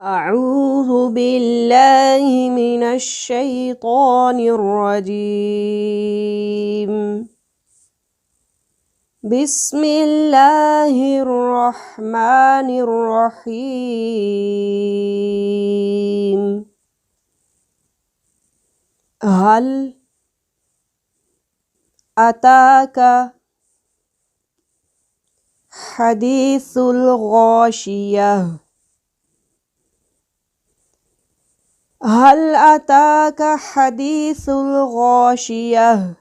أعوذ بالله من الشيطان الرجيم. بسم الله الرحمن الرحيم. هل أتاك حديث الغاشية؟ هل أتاك حديث الغاشية؟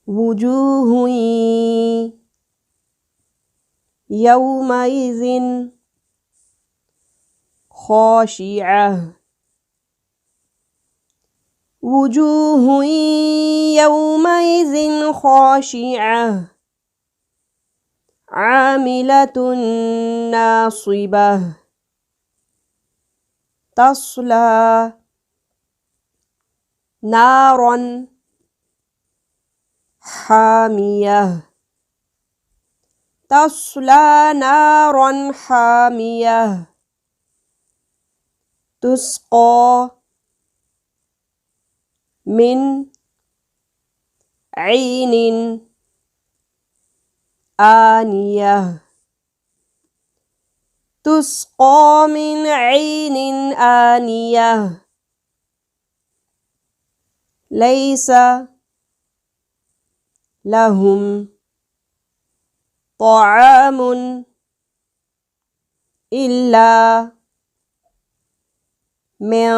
وجوه يومئذ خاشعة. وجوه يومئذ خاشعة عاملة ناصبة تصلى نارا حامية. تصلى نارا حامية تسقى من عين آنية. تسقى من عين آنية ليس لهم طعام إلا من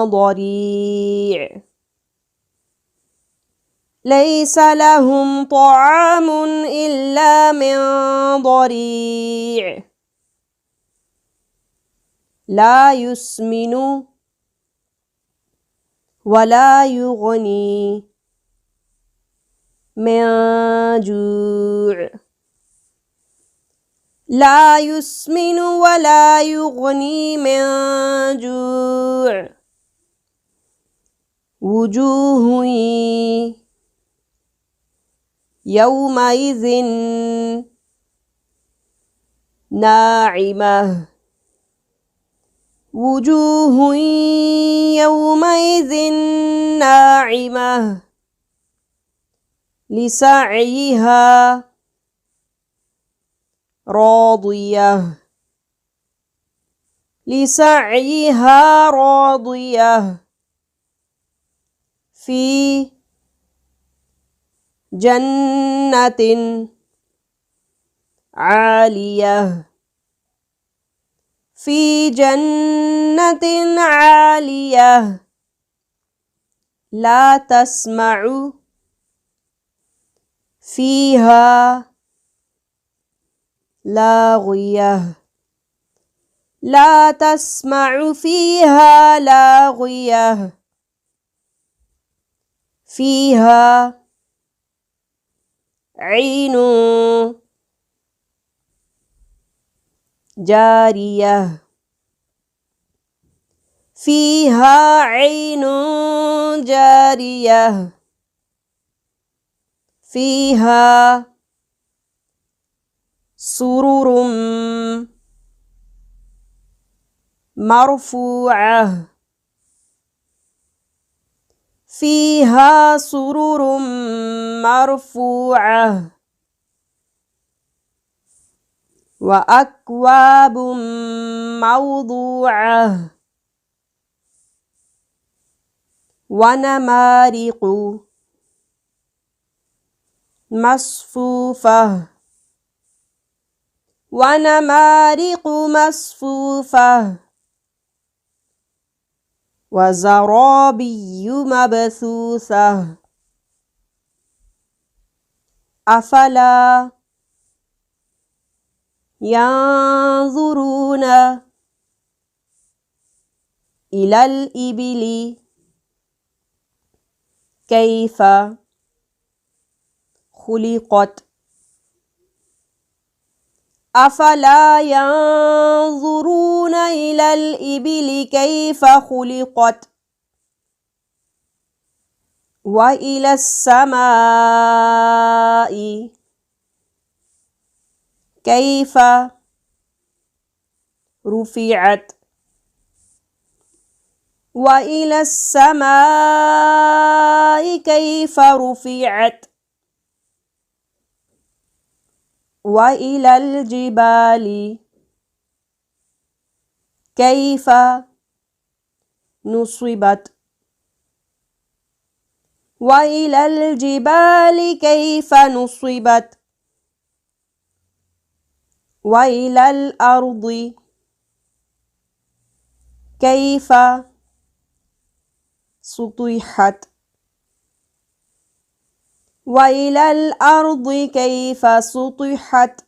ضريع. ليس لهم طعام إلا من ضريع لا يسمن ولا يغني من جوع. لا يسمن ولا يغني من جوع. وجوه يومئذ ناعمة. وجوه يومئذ ناعمة لسعيها راضية. لسعيها راضية في جنة عالية. في جنة عالية لا تسمع فيها لاغية. لا تسمع فيها لاغية فيها عين جارية. فيها عين جارية فيها سرر مرفوعة. فيها سرر مرفوعة وأكواب موضوعة ونمارق مصفوفة. ونمارق مصفوفة وزرابي مبثوثة. أفلا ينظرون إلى الإبل كيف خلقت. أفلا ينظرون إلى الإبل كيف خلقت وإلى السماء كيف رفعت وإلى السماء كيف رفعت وإلى الجبال كيف نصبت وإلى الجبال كيف نصبت وإلى الأرض كيف سطحت وإلى الأرض كيف سطحت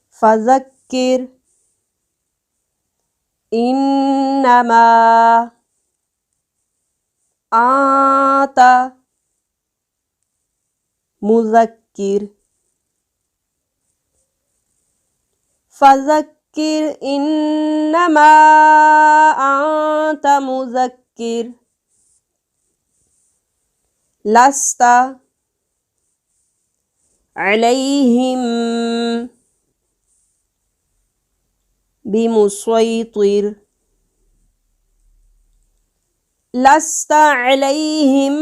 فذكر إنما أنت مذكر فذكر إنما أنت مذكر لست عليهم بمسيطر لست عليهم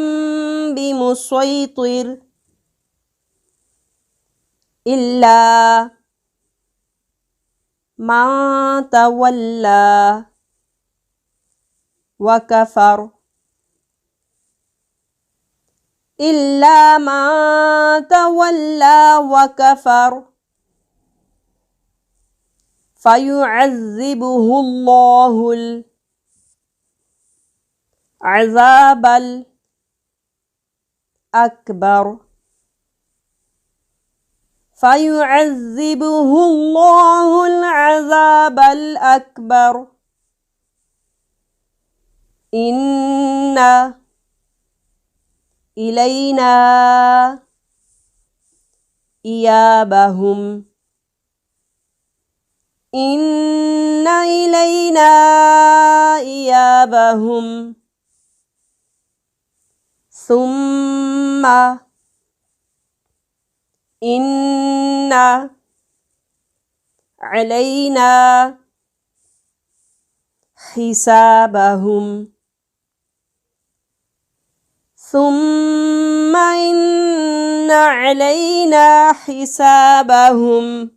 بمسيطر إلا من تولى وكفر إلا من تولى وكفر فيعذبه الله العذاب الأكبر فيعذبه الله العذاب الأكبر إن إلينا إيابهم إن إلينا إيابهم ثم إن علينا حسابهم ثم إن علينا حسابهم